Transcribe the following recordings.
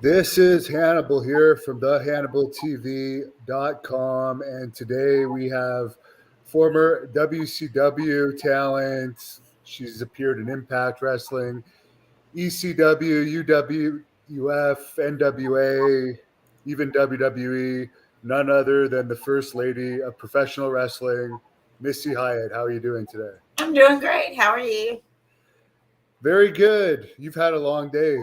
This is Hannibal here from thehannibaltv.com, and today we have former WCW talent. She's appeared in Impact Wrestling, ECW, UWF, NWA, even WWE. None other than the First Lady of Professional Wrestling, Missy Hyatt. How are you doing today? I'm doing great. How are you? Very good. You've had a long day.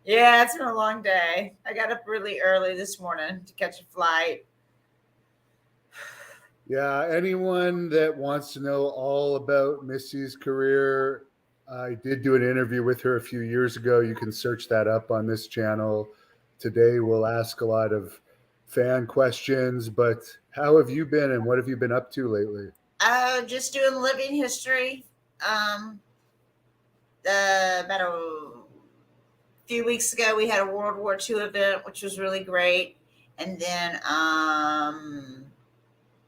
Yeah, it's been a long day. I got up really early this morning to catch a flight. Yeah, anyone that wants to know all about Missy's career, I did do an interview with her a few years ago. You can search that up on this channel. Today we'll ask a lot of fan questions, but how have you been and what have you been up to lately? Just doing living history. About a few weeks ago, we had a World War II event, which was really great. And then a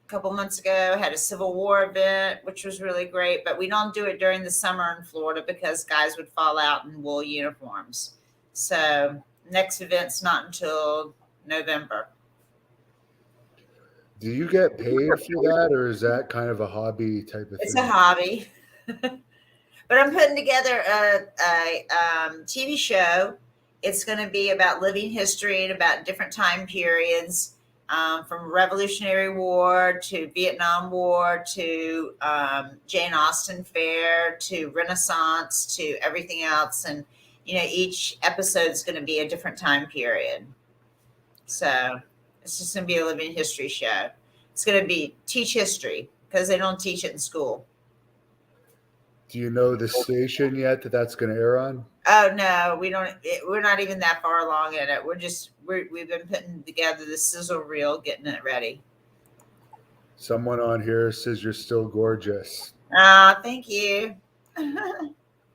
couple months ago, had a Civil War event, which was really great. But we don't do it during the summer in Florida because guys would fall out in wool uniforms. So next event's not until November. Do you get paid for that, or is that kind of a hobby type of thing? It's a hobby. But I'm putting together a TV show. It's going to be about living history and about different time periods, from Revolutionary War to Vietnam War to Jane Austen Fair to Renaissance to everything else. And, each episode is going to be a different time period. So it's just going to be a living history show. It's going to teach history because they don't teach it in school. Do you know the station yet that's going to air on? Oh no, we don't. We're not even that far along in it. We've been putting together the sizzle reel, getting it ready. Someone on here says you're still gorgeous. Thank you.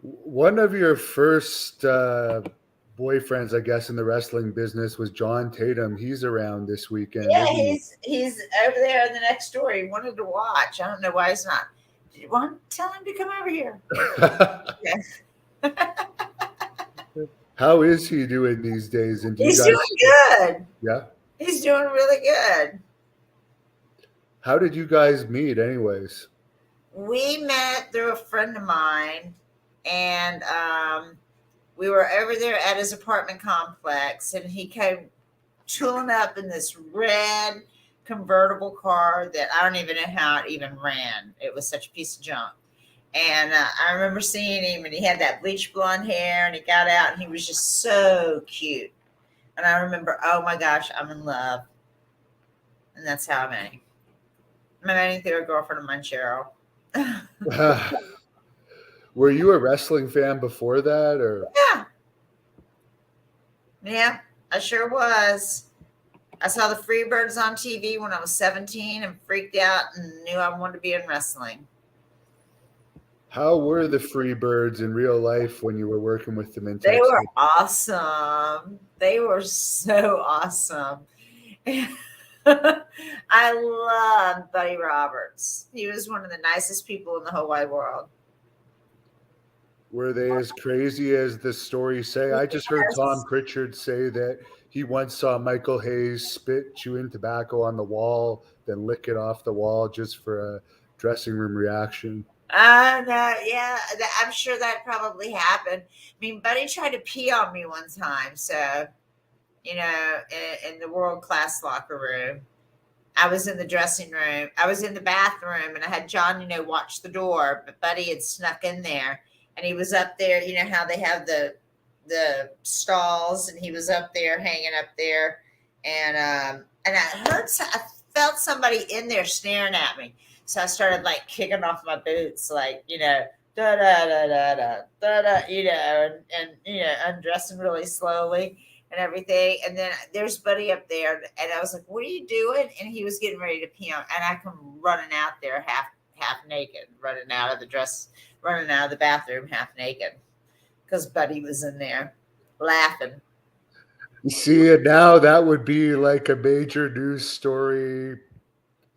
One of your first boyfriends, I guess, in the wrestling business was John Tatum. He's around this weekend. Yeah, he's over there in the next door. He wanted to watch. I don't know why he's not. Do you want to tell him to come over here? Yes. How is he doing these days? And He's doing good. Yeah, he's doing really good. How did you guys meet, anyways? We met through a friend of mine, and we were over there at his apartment complex, and he came tooling up in this red convertible car that I don't even know how it even ran. It was such a piece of junk. And I remember seeing him, and he had that bleach blonde hair, and he got out, and he was just so cute. And I remember, oh my gosh, I'm in love. And that's how I met him. I met him through a girlfriend of mine, Cheryl. Were you a wrestling fan before that, or? Yeah, I sure was. I saw the Freebirds on TV when I was 17 and freaked out and knew I wanted to be in wrestling. How were the Freebirds in real life when you were working with them in Texas? They were awesome. They were so awesome. I loved Buddy Roberts. He was one of the nicest people in the whole wide world. Were they as crazy as the stories say? I just heard Tom Pritchard say that he once saw Michael Hayes spit chewing tobacco on the wall, then lick it off the wall just for a dressing room reaction. No, yeah, I'm sure that probably happened. I mean, Buddy tried to pee on me one time. So, in the world-class locker room, I was in the dressing room. I was in the bathroom, and I had John, watch the door. But Buddy had snuck in there, and he was up there. You know how they have the stalls, and he was up there, hanging up there. And I felt somebody in there staring at me. So I started kicking off my boots, da da da da da da da, and undressing really slowly and everything. And then there's Buddy up there, and I was like, "What are you doing?" And he was getting ready to pee on, and I come running out there half naked, running out of the bathroom half naked, because Buddy was in there laughing. You see it now, that would be like a major news story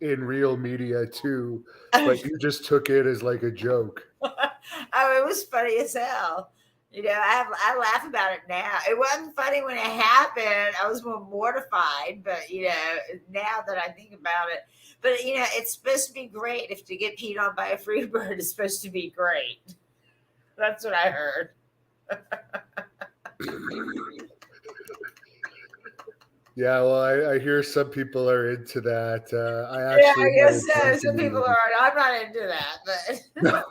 in real media too, but you just took it as like a joke. Oh, it was funny as hell. I laugh about it now. It wasn't funny when it happened. I was more mortified, but now that I think about it, but it's supposed to be great if to get peed on by a free bird is supposed to be great. That's what I heard. Yeah, well, I hear some people are into that. I Yeah, actually I had guess so. Some people company. are. I'm not into that, but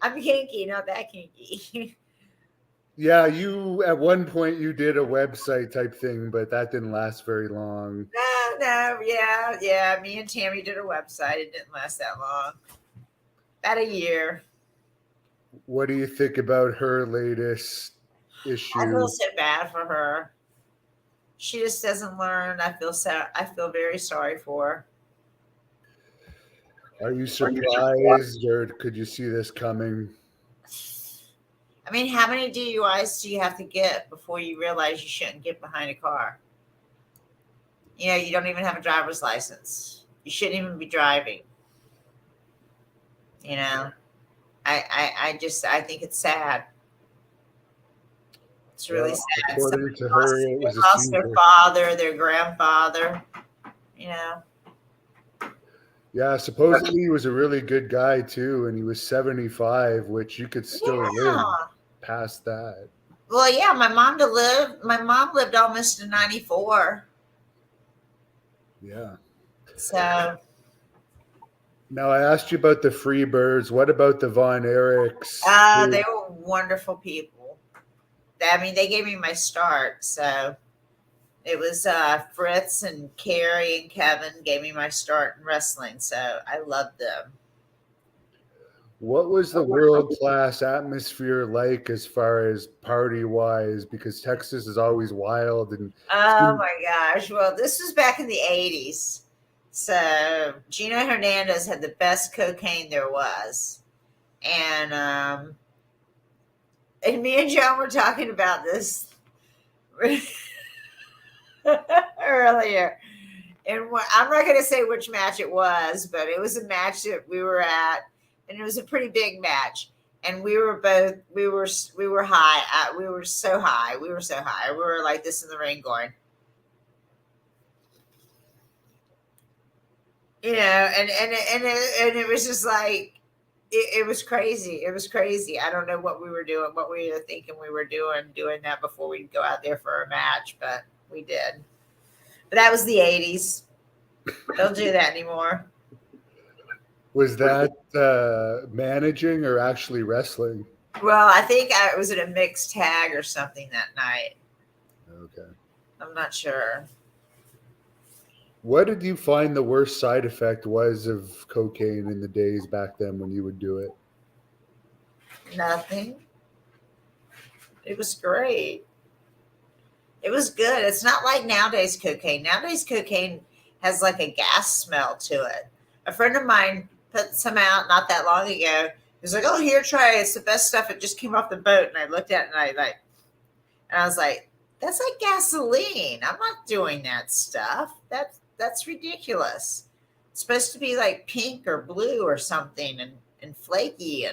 I'm kinky, not that kinky. Yeah, you at one point you did a website type thing, but that didn't last very long. No, yeah. Me and Tammy did a website. It didn't last that long. About a year. What do you think about her latest I feel issue? so bad for her. She just doesn't learn. I feel so. I feel very sorry for Are you surprised, or could you see this coming? her. I mean, how many DUIs do you have to get before you realize you shouldn't get behind a car? You don't even have a driver's license. You shouldn't even be driving. You know, I think it's sad. It's really Well, sad. according Somebody to her, it they was a lost their seizure. father, their grandfather. You know. Yeah, supposedly he was a really good guy too, and he was 75, which you could still live Yeah. past that. Well, yeah. My mom lived almost to 94. Yeah. So Now I asked you about the Freebirds. What about the Von Erichs? they were wonderful people. I mean, they gave me my start. So it was Fritz and Carrie and Kevin gave me my start in wrestling. So I loved them. What was the world class atmosphere like as far as party wise? Because Texas is always wild and Oh my gosh. Well, this was back in the 80s. So Gino Hernandez had the best cocaine there was. And me and John were talking about this earlier. And I'm not going to say which match it was, but it was a match that we were at, and it was a pretty big match. And we were high. We were so high. We were like this in the ring going, and it was just like, it was crazy. It was crazy. I don't know what we were doing, what we were thinking we were doing that before we'd go out there for a match, but we did. But that was the 80s. Don't do that anymore. was that managing or actually wrestling? Well, I think I was in a mixed tag or something that night. Okay. I'm not sure. What did you find the worst side effect was of cocaine in the days back then when you would do it? Nothing. It was great. It was good. It's not like nowadays cocaine. Nowadays cocaine has like a gas smell to it. A friend of mine put some out not that long ago. He was like, "Oh, here, try it. It's the best stuff. It just came off the boat." And I looked at it and I was like, "That's like gasoline. I'm not doing that stuff. That's ridiculous. It's supposed to be like pink or blue or something and flaky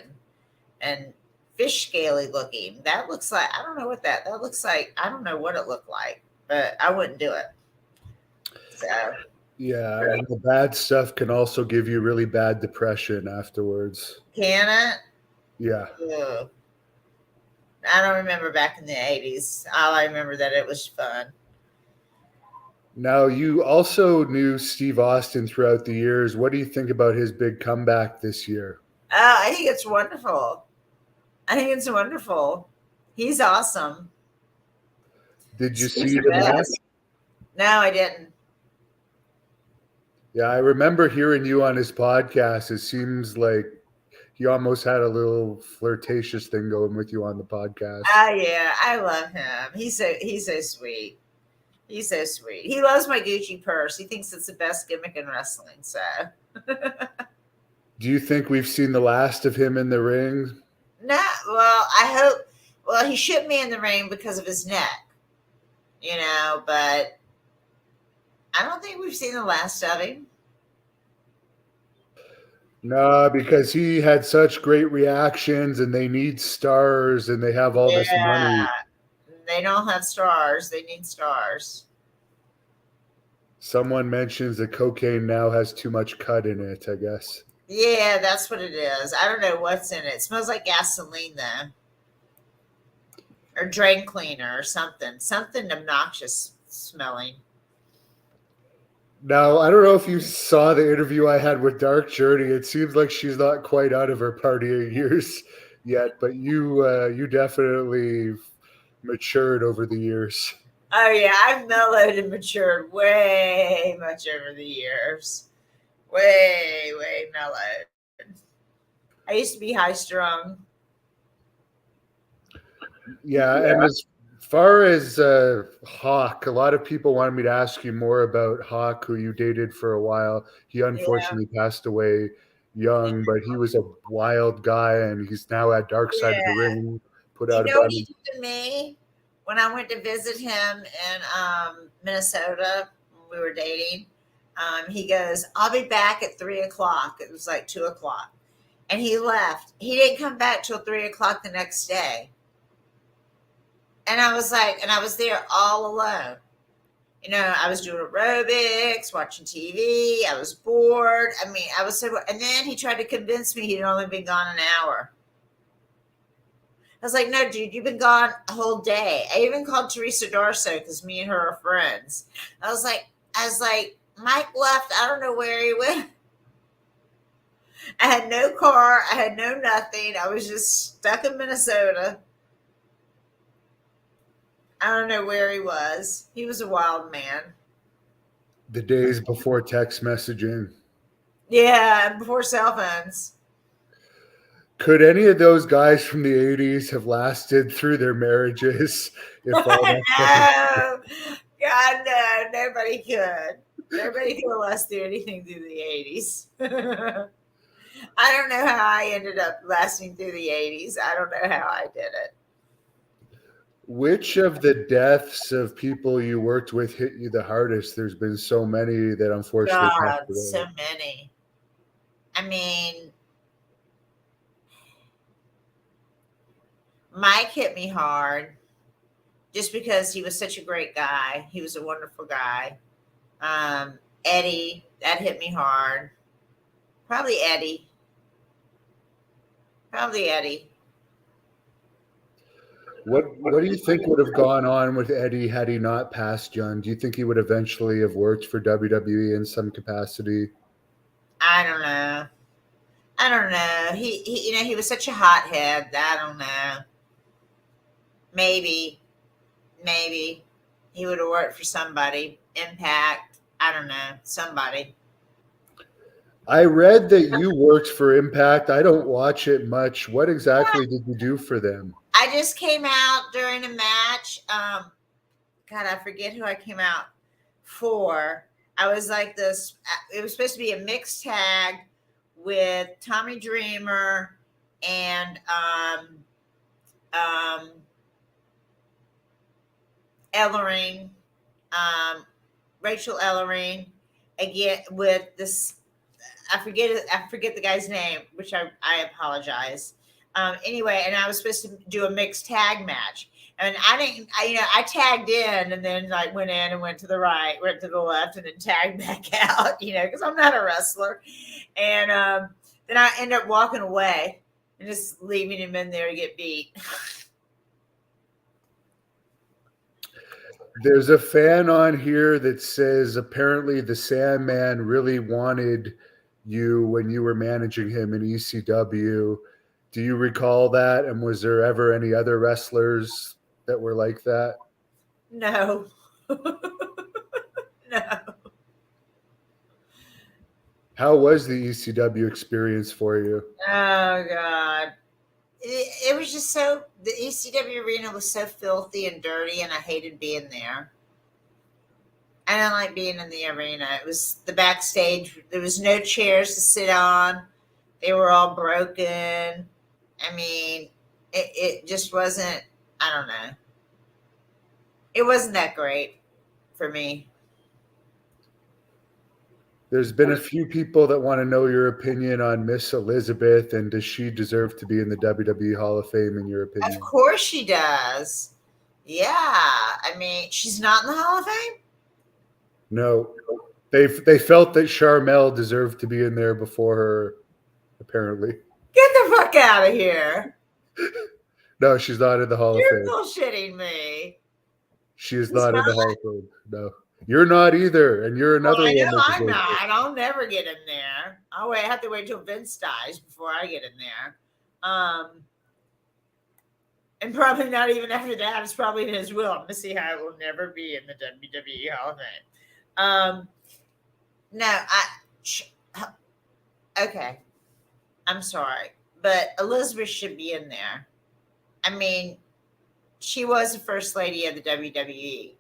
and fish scaly looking. That looks like, I don't know what that looks like. I don't know what it looked like, but I wouldn't do it." So Yeah, and the bad stuff can also give you really bad depression afterwards. can it? Yeah. Ugh. I don't remember back in the 80s. All I remember that it was fun. Now, you also knew Steve Austin throughout the years. What do you think about his big comeback this year? Oh, I think it's wonderful. I think it's wonderful. He's awesome. Did you Steve's see the the match? best. No, I didn't. Yeah, I remember hearing you on his podcast. It seems like he almost had a little flirtatious thing going with you on the podcast. Oh yeah, I love him. He's so sweet. He's so sweet. He loves my Gucci purse. He thinks it's the best gimmick in wrestling. So Do you think we've seen the last of him in the ring? no, well, I hope. Well, he shouldn't be in the ring because of his neck, but I don't think we've seen the last of him. No, because he had such great reactions and they need stars and they have all this Yeah, money. they don't have stars. They need stars. Someone mentions that cocaine now has too much cut in it, I guess. Yeah, that's what it is. I don't know what's in it. It smells like gasoline though, or drain cleaner or something. Something obnoxious smelling. Now, I don't know if you saw the interview I had with Dark Journey. It seems like she's not quite out of her partying years yet, but you definitely matured over the years. Oh yeah, I've mellowed and matured way much over the years. Way, way mellowed. I used to be high strung. Yeah, and as far as Hawk, a lot of people wanted me to ask you more about Hawk, who you dated for a while. He Yeah, unfortunately passed away young, but he was a wild guy, and he's now at Dark Side of the yeah. Ring. Put You out know what about he did to me when I went to visit him in Minnesota when we were dating? He goes, "I'll be back at 3 o'clock." It was like 2 o'clock, and he left. He didn't come back till 3 o'clock the next day. And I was like, and I was there all alone. You know, I was doing aerobics, watching TV. I was bored. I mean, I was so. And then he tried to convince me he'd only been gone an hour. I was like, no, dude, you've been gone a whole day. I even called Teresa Darso because me and her are friends. I was like, Mike left. I don't know where he went. I had no car. I had no nothing. I was just stuck in Minnesota. I don't know where he was. He was a wild man. the days before text messaging. Yeah, before cell phones. Could any of those guys from the 80s have lasted through their marriages if all that stuff? No, God, no, nobody could. Nobody could last through anything through the 80s. I don't know how I ended up lasting through the 80s. I don't know how I did it. Which of the deaths of people you worked with hit you the hardest? There's been so many that unfortunately passed God, away. so many. I mean, Mike hit me hard just because he was such a great guy. He was a wonderful guy. Eddie, that hit me hard. Probably Eddie. Probably Eddie. What do you think would have gone on with Eddie had he not passed young? Do you think he would eventually have worked for WWE in some capacity? I don't know. I don't know. You know, he was such a hothead. I don't know. Maybe, maybe he would have worked for somebody. Impact. I don't know. Somebody. I read that you worked for Impact. I don't watch it much. What exactly did you do for them? I just came out during a match. God, I forget who I came out for. I was like this. It was supposed to be a mixed tag with Tommy Dreamer and um, Ellering, Rachel Ellering, again with this. I forget the guy's name, which I apologize. Anyway, and I was supposed to do a mixed tag match. And I didn't, you know, I tagged in and then like went in and went to the right, went to the left, and then tagged back out, you know, because I'm not a wrestler. And then I ended up walking away and just leaving him in there to get beat. There's a fan on here that says apparently the Sandman really wanted you when you were managing him in ECW. Do you recall that? And was there ever any other wrestlers that were like that? No. No. How was the ECW experience for you? Oh God. It was just so the ECW arena was so filthy and dirty, and I hated being there. I didn't like being in the arena. It was the backstage. There was no chairs to sit on. They were all broken. I mean, it just wasn't. I don't know. It wasn't that great for me. There's been a few people that want to know your opinion on Miss Elizabeth, and does she deserve to be in the WWE Hall of Fame, in your opinion? Of course she does. Yeah. I mean, she's not in the Hall of Fame? No. They felt that Charmel deserved to be in there before her, apparently. Get the fuck out of here. No, she's not in the Hall of You're Fame. bullshitting me. She is not in the Hall of Fame. No. You're not either, and you're another one. I know I'm not. I'll never get in there. I have to wait till Vince dies before I get in there. And probably not even after that. It's probably in his will. Missy Hyatt will never be in the WWE Hall of Fame. No, okay. I'm sorry, but Elizabeth should be in there. I mean, she was the first lady of the WWE.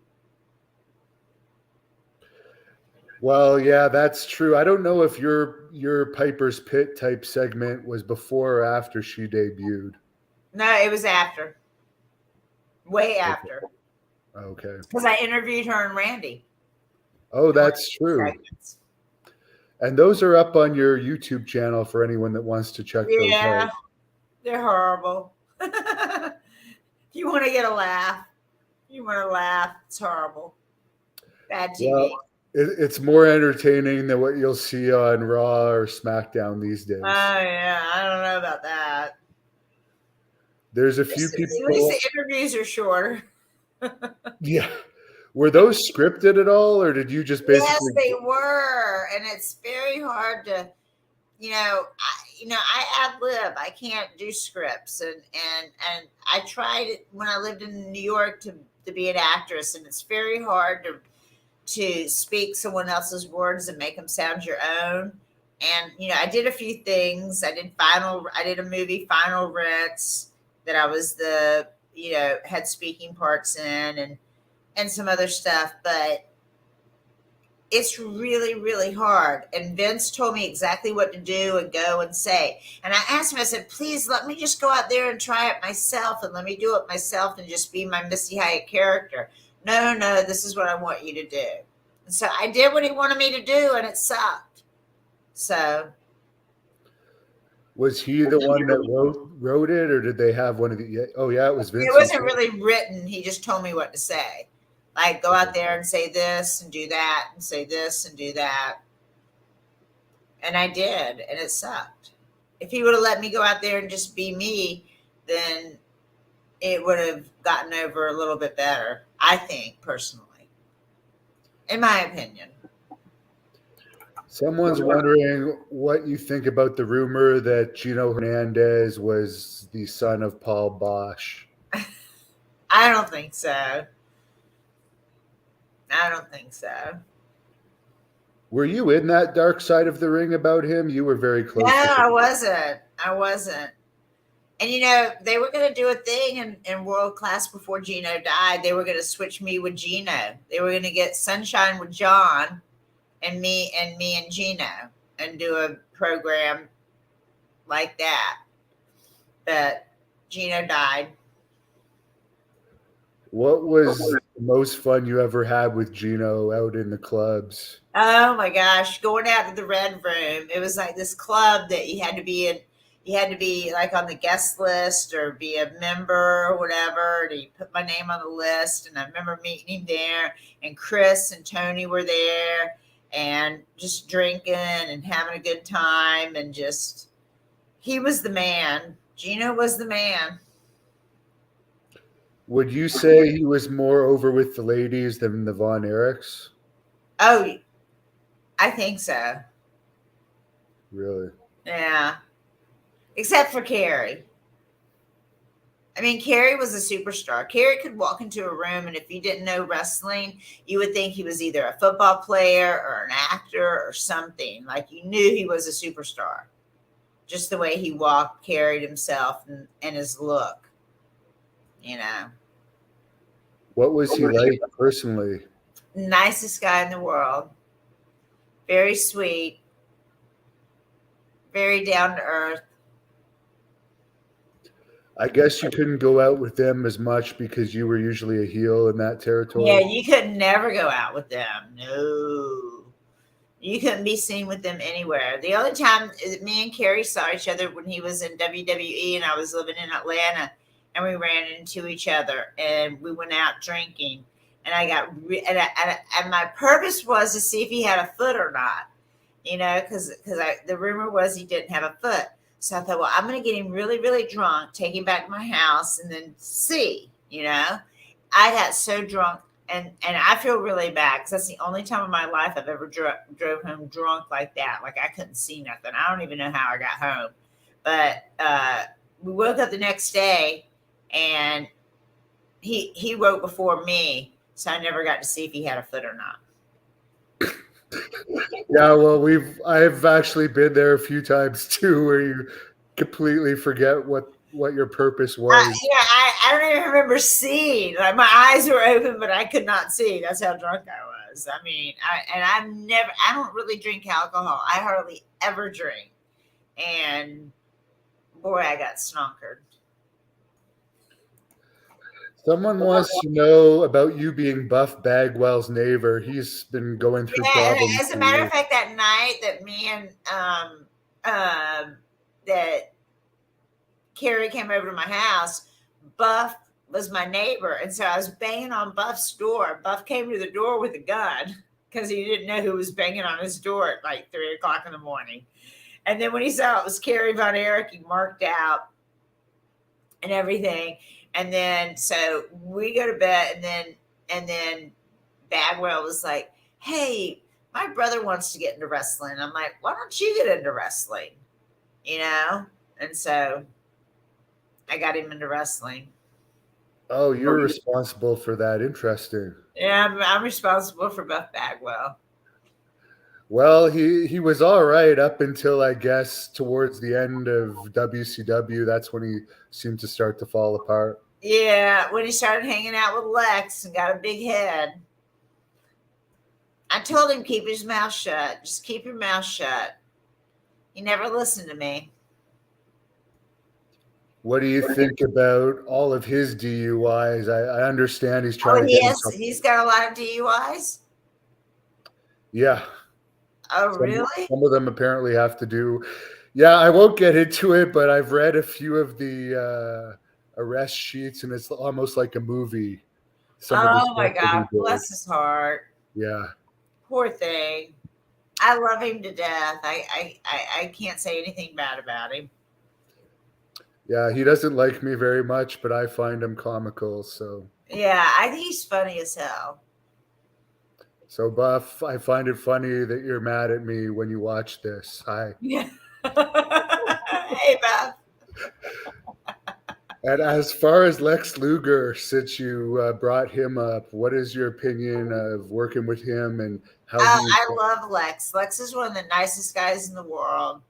Well, yeah, that's true. I don't know if your Piper's Pit type segment was before or after she debuted. No, it was after. Way after. Okay. Because I interviewed her and Randy. Oh, that's true. Segments. And those are up on your YouTube channel for anyone that wants to check those out. They're horrible. You want to get a laugh. You want to laugh. It's horrible. Bad TV. Well, it's more entertaining than what you'll see on Raw or SmackDown these days. Oh, yeah. I don't know about that. There's a few people. At least the interviews are shorter. Yeah. Were those scripted at all, or did you just basically? Yes, they were, and it's very hard to, I ad lib. I can't do scripts, and I tried it when I lived in New York to be an actress, and it's very hard to speak someone else's words and make them sound your own. And I did a few things. I did a movie, Final Ritz, that I was the had speaking parts in, and some other stuff, but it's really, really hard. And Vince told me exactly what to do and go and say. And I asked him, I said, please let me just go out there and try it myself, and let me do it myself and just be my Missy Hyatt character. No, this is what I want you to do. And so I did what he wanted me to do, and it sucked. So. Was he the one that wrote it, or did they have one of the? Oh, yeah, it was Vince. It wasn't really written. He just told me what to say. Like, go out there and say this and do that and say this and do that. And I did, and it sucked. If he would have let me go out there and just be me, then it would have gotten over a little bit better, I think, personally. In my opinion. Someone's wondering what you think about the rumor that Gino Hernandez was the son of Paul Bosch. I don't think so. Were you in that dark side of the ring about him? You were very close. No, I wasn't. And, they were going to do a thing in World Class before Gino died. They were going to switch me with Gino. They were going to get Sunshine with John and me and Gino and do a program like that. But Gino died. What was the most fun you ever had with Gino out in the clubs? Oh my gosh, going out to the Red Room. It was like this club that you had to be in. You had to be like on the guest list or be a member or whatever. And he put my name on the list, and I remember meeting him there. And Chris and Tony were there, and just drinking and having a good time, and just he was the man. Gino was the man. Would you say he was more over with the ladies than the Von Erichs? Oh, I think so. Really? Yeah. Except for Carrie. I mean, Carrie was a superstar. Carrie could walk into a room, and if you didn't know wrestling, you would think he was either a football player or an actor or something. Like, you knew he was a superstar. Just the way he walked, carried himself, and his look. What was he like personally? Nicest guy in the world. Very sweet. Very down to earth. I guess you couldn't go out with them as much because you were usually a heel in that territory. Yeah, you could never go out with them. You couldn't be seen with them anywhere. The only time me and Kerry saw each other when he was in WWE and I was living in Atlanta, and we ran into each other and we went out drinking. And I got and my purpose was to see if he had a foot or not, because the rumor was he didn't have a foot. So I thought, well, I'm going to get him really, really drunk, take him back to my house, and then see. I got so drunk, and I feel really bad because that's the only time in my life I've ever drove home drunk like that. Like I couldn't see nothing. I don't even know how I got home. But we woke up the next day, and he woke before me, so I never got to see if he had a foot or not. Yeah, well, I've actually been there a few times too, where you completely forget what your purpose was. I don't even remember seeing. Like my eyes were open, but I could not see. That's how drunk I was. I mean, I don't really drink alcohol. I hardly ever drink, and boy, I got snonkered. Someone wants to know about you being Buff Bagwell's neighbor. He's been going through problems. As a matter of fact, that night that me and that Carrie came over to my house, Buff was my neighbor, and so I was banging on Buff's door. Buff came to the door with a gun because he didn't know who was banging on his door at like 3:00 in the morning. And then when he saw it was Carrie Von Erich, he marked out and everything. And then so we go to bed, and then Bagwell was like, "Hey, my brother wants to get into wrestling." I'm like, "Why don't you get into wrestling?" And so I got him into wrestling. Oh, you're responsible for that. Interesting. Yeah, I'm responsible for Buff Bagwell. Well, he was all right up until, I guess, towards the end of WCW. That's when he seemed to start to fall apart. Yeah, when he started hanging out with Lex and got a big head. I told him keep his mouth shut. Just keep your mouth shut. He never listened to me. What do you think about all of his DUIs? I understand he's trying to he's got a lot of DUIs? Yeah. Oh, really? Some of them apparently have to do. Yeah, I won't get into it, but I've read a few of the arrest sheets, and it's almost like a movie. Oh my God, bless his heart. Yeah. Poor thing. I love him to death. I can't say anything bad about him. Yeah, he doesn't like me very much, but I find him comical. So yeah, I think he's funny as hell. So Buff, I find it funny that you're mad at me when you watch this. Hi. Yeah. Hey, Buff. And as far as Lex Luger, since you brought him up, what is your opinion of working with him and how? I love Lex. Lex is one of the nicest guys in the world.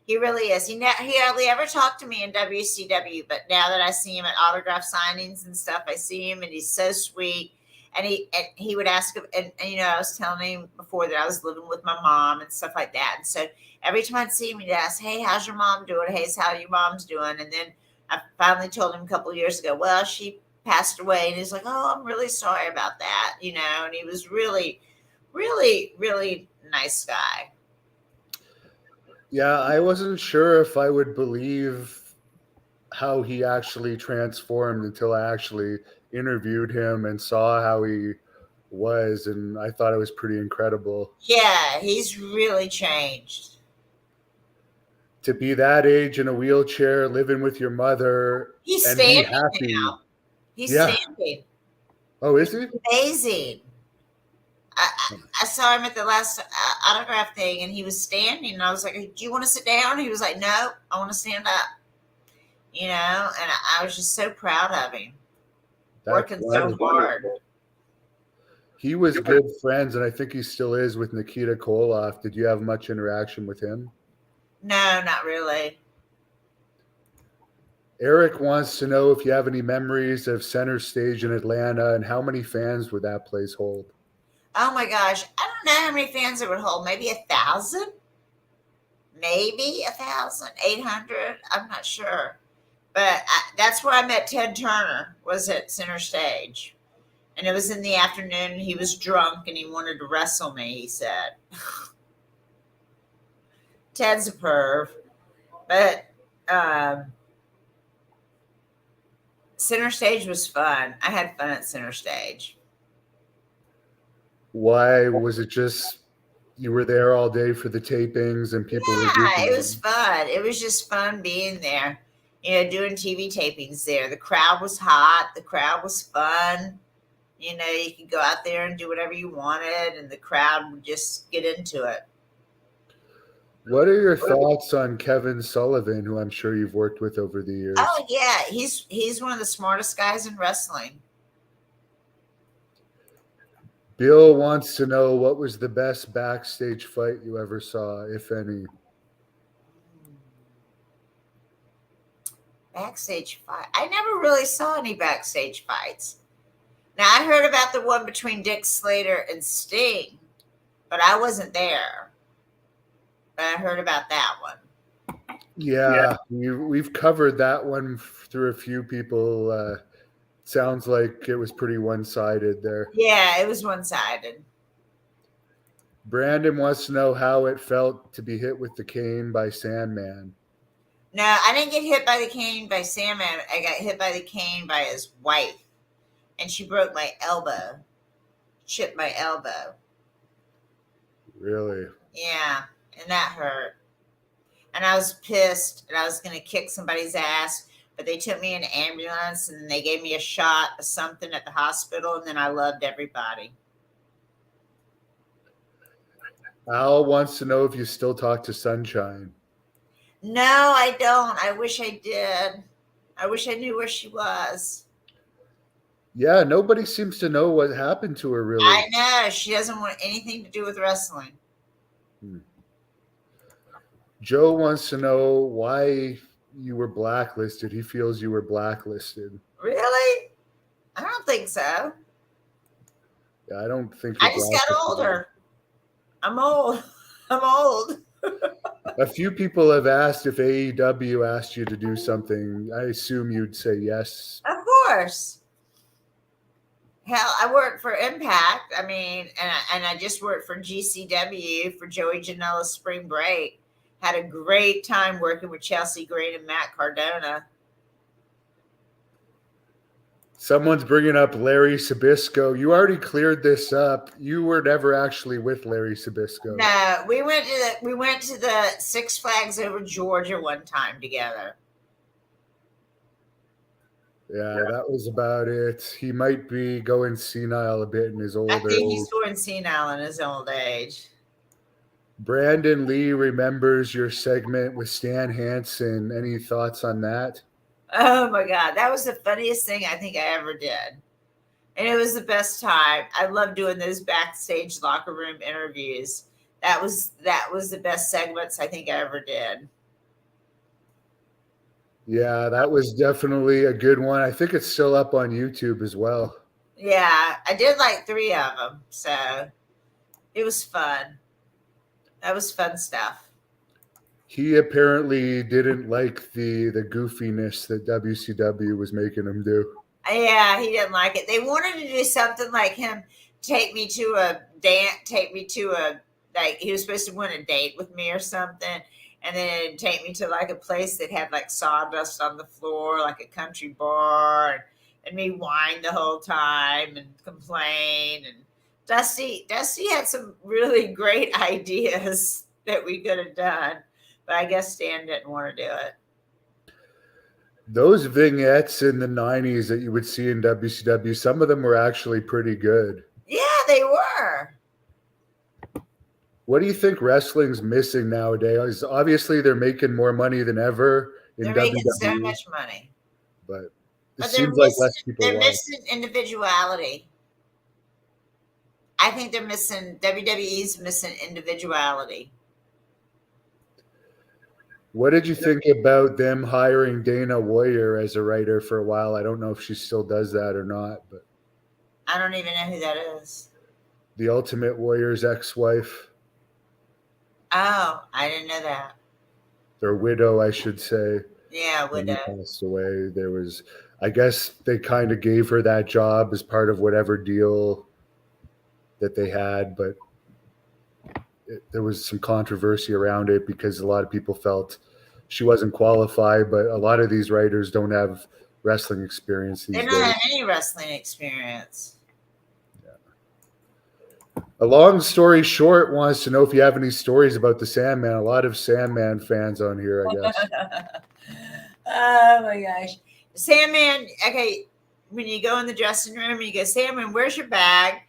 He really is. He hardly ever talked to me in WCW, but now that I see him at autograph signings and stuff, I see him and he's so sweet. And he would ask him, and I was telling him before that I was living with my mom and stuff like that. And so every time I'd see him, he'd ask, "Hey, how's your mom doing? Hey, how your mom's doing?" And then I finally told him a couple of years ago, well, she passed away. And he's like, "Oh, I'm really sorry about that." And he was really, really, really nice guy. Yeah, I wasn't sure if I would believe how he actually transformed until I actually interviewed him and saw how he was, and I thought it was pretty incredible. Yeah, he's really changed. To be that age in a wheelchair, living with your mother, he's and standing be happy. Now. He's standing. Oh, is he? Amazing. I saw him at the last autograph thing, and he was standing, and I was like, "Do you want to sit down?" He was like, "No, I want to stand up." And I was just so proud of him. Working so hard. He was good friends, and I think he still is with Nikita Koloff. Did you have much interaction with him? No, not really. Eric wants to know if you have any memories of Center Stage in Atlanta and how many fans would that place hold? Oh my gosh. I don't know how many fans it would hold. Maybe 1,000? Maybe 1,800? I'm not sure. But that's where I met Ted Turner, was at Center Stage. And it was in the afternoon. He was drunk and he wanted to wrestle me, he said. Ted's a perv, but Center Stage was fun. I had fun at Center Stage. Why was it just you were there all day for the tapings and people were Yeah, it goofing? was fun. It was just fun being there. Doing TV tapings there. The crowd was hot. The crowd was fun. You could go out there and do whatever you wanted, and the crowd would just get into it. What are your thoughts on Kevin Sullivan, who I'm sure you've worked with over the years? Oh yeah, he's one of the smartest guys in wrestling. Bill wants to know what was the best backstage fight you ever saw, if any. Backstage fight. I never really saw any backstage fights. Now I heard about the one between Dick Slater and Sting, but I wasn't there. But I heard about that one. Yeah. We've covered that one through a few people. Sounds like it was pretty one-sided there. Yeah, it was one-sided. Brandon wants to know how it felt to be hit with the cane by Sandman. No, I didn't get hit by the cane by Sandman. I got hit by the cane by his wife, and she broke my elbow, chipped my elbow. Really? Yeah, and that hurt. And I was pissed, and I was going to kick somebody's ass, but they took me in an ambulance, and they gave me a shot of something at the hospital, and then I loved everybody. Al wants to know if you still talk to Sunshine. No, I don't. I wish I did. I wish I knew where she was. Yeah, nobody seems to know what happened to her, really. I know. She doesn't want anything to do with wrestling. Joe wants to know why you were blacklisted. He feels you were blacklisted. Really? I don't think so. Yeah, I don't think I just got older. I'm old. I'm old. A few people have asked if AEW asked you to do something. I assume you'd say yes. Of course. Hell, I worked for Impact. I mean, and I just worked for GCW for Joey Janela's Spring Break. Had a great time working with Chelsea Green and Matt Cardona. Someone's bringing up Larry Sabisco. You already cleared this up. You were never actually with Larry Sabisco. No, we went to the Six Flags over Georgia one time together. Yeah, that was about it. He might be going senile a bit in his older age. I think he's going senile in his old age. Brandon Lee remembers your segment with Stan Hansen. Any thoughts on that? Oh my God, that was the funniest thing I think I ever did. And it was the best time. I love doing those backstage locker room interviews. That was the best segments I think I ever did. Yeah, that was definitely a good one. I think it's still up on YouTube as well. Yeah, I did like 3 of them. So it was fun. That was fun stuff. He apparently didn't like the goofiness that WCW was making him do. Yeah, he didn't like it. They wanted to do something like him take me to a dance, like he was supposed to win a date with me or something. And then take me to like a place that had like sawdust on the floor, like a country bar, and me whine the whole time and complain. And Dusty had some really great ideas that we could have done, but I guess Stan didn't want to do it. Those vignettes in the 90s that you would see in WCW, some of them were actually pretty good. Yeah, they were. What do you think wrestling's missing nowadays? Obviously, they're making more money than ever in WWE. They're making so much money. But it seems like less people They're watch. missing individuality. I think WWE's missing individuality. What did you think about them hiring Dana Warrior as a writer for a while? I don't know if she still does that or not, but I don't even know who that is. the Ultimate Warrior's ex-wife. Oh, I didn't know that. Their widow, I should say. Yeah, widow. When he passed away. There was, I guess they kind of gave her that job as part of whatever deal that they had, but there was some controversy around it because a lot of people felt she wasn't qualified, but a lot of these writers don't have wrestling experience They these don't days. have any wrestling experience. A long story short wants to know if you have any stories about the Sandman. A lot of Sandman fans on here, I guess. Oh my gosh. Sandman, okay, when you go in the dressing room and you go, Sandman, where's your bag?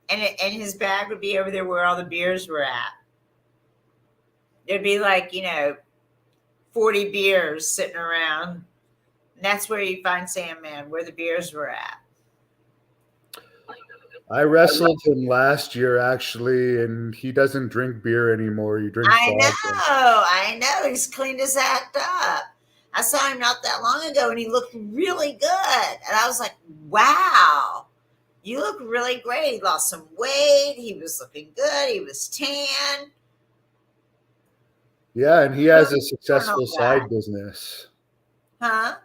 And his bag would be over there where all the beers were at. There'd be like, 40 beers sitting around. And that's where you find Sandman, where the beers were at. I wrestled him last year, actually, and he doesn't drink beer anymore. He drinks vodka. I know. He's cleaned his act up. I saw him not that long ago, and he looked really good. And I was like, wow, you look really great. He lost some weight. He was looking good. He was tan. Yeah, and he has a successful side business. Huh?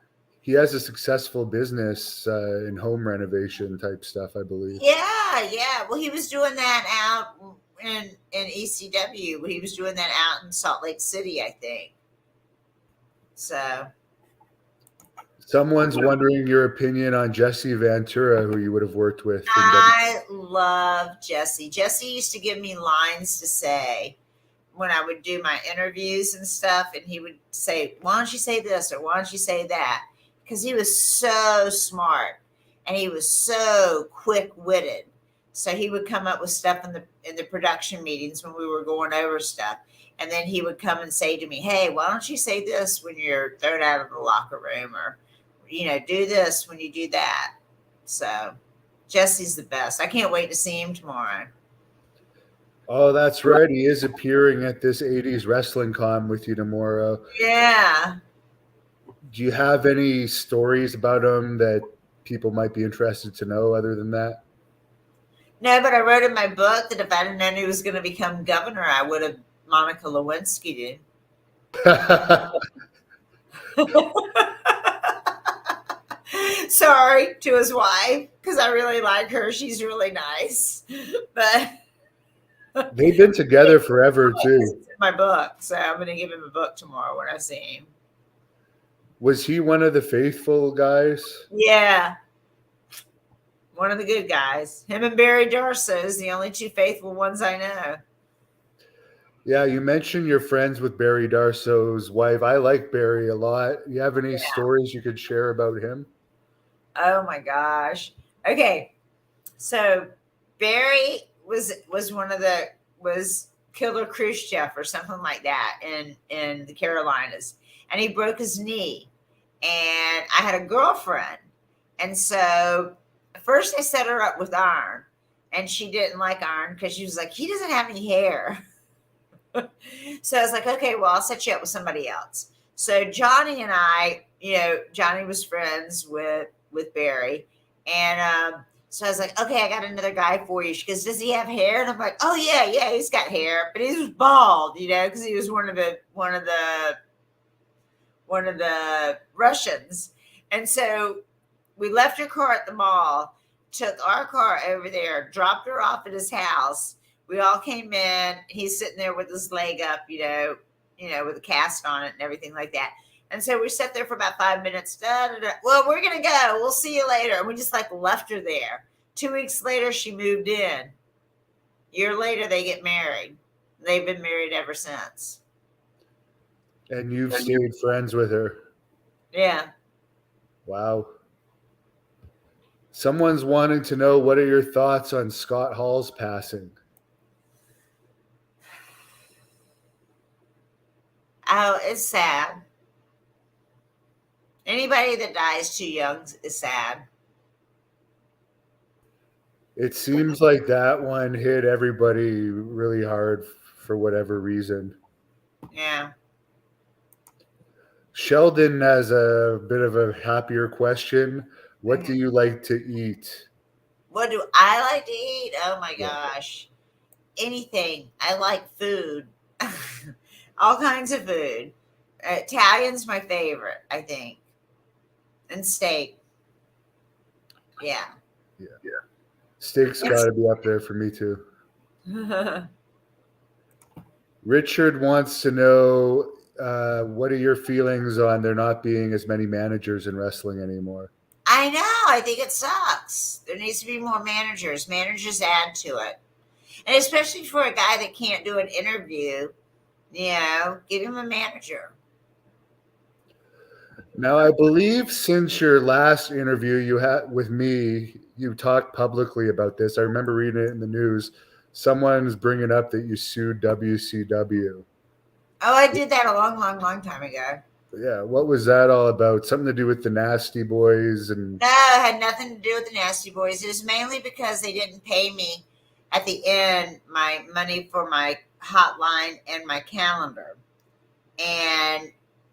He has a successful business in home renovation type stuff, I believe. Yeah. Well, he was doing that out in ECW. He was doing that out in Salt Lake City, I think. So. Someone's wondering your opinion on Jesse Ventura, who you would have worked with. I love Jesse. Jesse used to give me lines to say when I would do my interviews and stuff, and he would say, why don't you say this or why don't you say that? Because he was so smart and he was so quick-witted. So he would come up with stuff in the production meetings when we were going over stuff. And then he would come and say to me, hey, why don't you say this when you're thrown out of the locker room, or, do this when you do that. So Jesse's the best. I can't wait to see him tomorrow. Oh, that's right. He is appearing at this 80s wrestling con with you tomorrow. Yeah. Do you have any stories about him that people might be interested to know other than that? No, but I wrote in my book that if I didn't know he was going to become governor, I would have Monica Lewinsky Sorry to his wife, because I really like her. She's really nice. But they've been together forever, too. It's in my book, so I'm going to give him a book tomorrow when I see him. Was he one of the faithful guys? Yeah. One of the good guys. Him and Barry Darso is the only two faithful ones I know. Yeah, you mentioned you're friends with Barry Darso's wife. I like Barry a lot. You have any stories you could share about him? Oh my gosh. Okay. So Barry was Killer Khrushchev or something like that in the Carolinas. And he broke his knee. And I had a girlfriend. And so first I set her up with Iron. And she didn't like Iron because she was like, he doesn't have any hair. So I was like, okay, well, I'll set you up with somebody else. So Johnny and I, Johnny was friends with Barry. And so I was like, okay, I got another guy for you. She goes, does he have hair? And I'm like, oh yeah, he's got hair, but he was bald, because he was one of the Russians. And so we left her car at the mall, took our car over there, dropped her off at his house. We all came in. He's sitting there with his leg up, with a cast on it and everything like that. And so we sat there for about 5 minutes. Well, we're going to go. We'll see you later. And we just left her there. 2 weeks later, she moved in. A year later, they get married. They've been married ever since. And you've stayed friends with her. Yeah. Wow. Someone's wanting to know, what are your thoughts on Scott Hall's passing? Oh, it's sad. Anybody that dies too young is sad. It seems like that one hit everybody really hard for whatever reason. Yeah. Sheldon has a bit of a happier question. What do you like to eat? What do I like to eat? Oh my gosh. Anything. I like food. All kinds of food. Italian's my favorite, I think. And steak. Yeah. Steak's got to be up there for me too. Richard wants to know what are your feelings on there not being as many managers in wrestling anymore? I know. I think it sucks. There needs to be more managers. Managers add to it. And especially for a guy that can't do an interview, give him a manager. Now, I believe since your last interview you had with me, you talked publicly about this. I remember reading it in the news. Someone's bringing up that you sued WCW. Oh, I did that a long, long, long time ago. Yeah, what was that all about? Something to do with the Nasty Boys and No, it had nothing to do with the Nasty Boys. It was mainly because they didn't pay me at the end my money for my hotline and my calendar. And